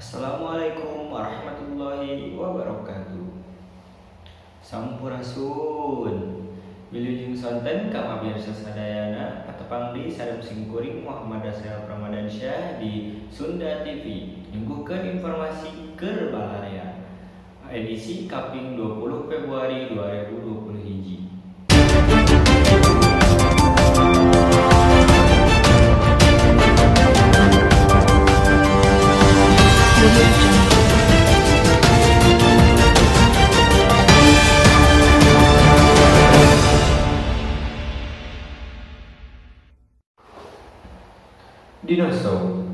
Assalamualaikum warahmatullahi wabarakatuh. Sampurasun. Wilujeng sonten ka pamirsa sadayana patepang di sadem singkuring Muhammad Rasel Ramadansyah di Sunda TV. Nyungguhkeun informasi keur balarea. Edisi kaping 20 Februari 2020 hiji. Dinosaurus.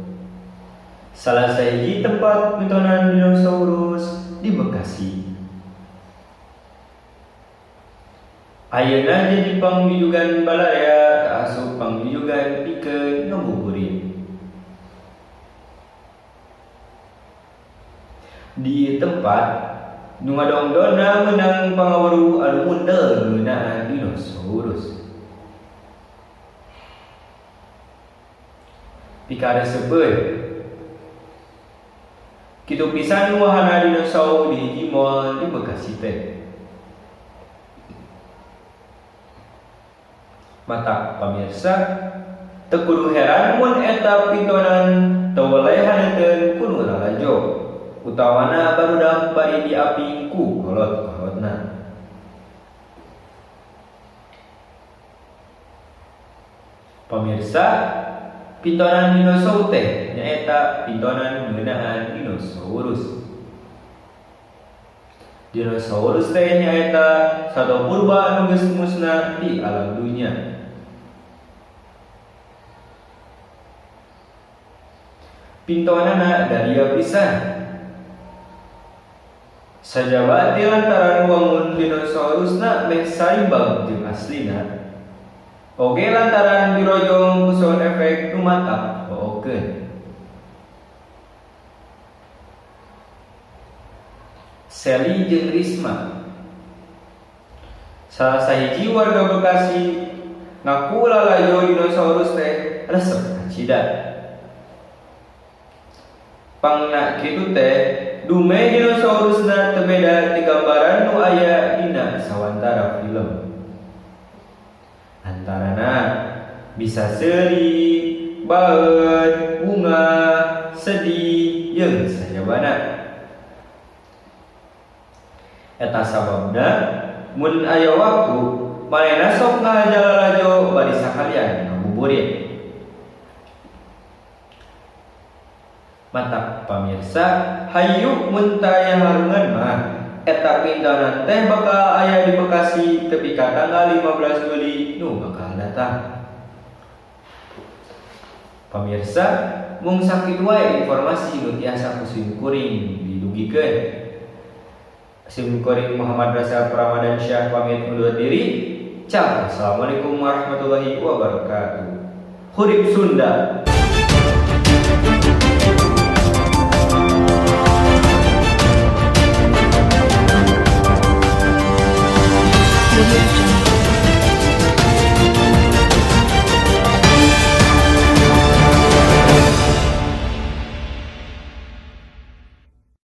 Salah sahiji tempat mitonan dinosaurus di Bekasi. Ayeuna jadi pangbijugan balarea kaasup pangbijugan pikeun ngabuburit. Di tempat nu ngadongdonna meunang pangaweruh anu mundel ngeunaan dinosaurus. Pikara sebut kitu pisan wahana dinosaurus di hiji mall di Bekasi teh. Mata pamirsa teu kudu heran mun eta pitonan teu weleh haneuteun ku nu lalajo utawana barudak bari diaping ku kolot-kolotna. Pamirsa, pitonan dinosaurus teh nyaeta pitonan ngeunaan dinosaurus. Dinosaurus teh nyaeta sato purba anu geus musna di alam dunya. Pintonana daria pisan. Sajabati lantaran wangun dinosaurusna meh saimbang jeung aslina. Oge lantaran dirojong ku sound efek tumatap bookeun. Sally jeung Risma, salah sahiji warga Bekasi, ngaku lalajo dinosaurus teh resep kacida. Pangna kitu teh, dume dinosaurusna teu beda ti gambaran nu aya dina sawantara film. Antarana bisa seuri, baeud, bunga, sedih, jeung sajabana. Eta sababna mun aya waktu manehna sok ngajalalajo bari sakalian ngabuburit. Mantap pamirsa, hayu mun taya harungan mah eta pintonan teh bakal aya di Bekasi tepi ka tanggal 15 Juli nu bakal datang. Pamirsa, mung sakitu wae informasi nu tiasa kusim kuring didugikeun. Sim kuring Muhammad Rasel Ramadansyah pamit undur diri. Assalamualaikum warahmatullahi wabarakatuh. Hurip Sunda.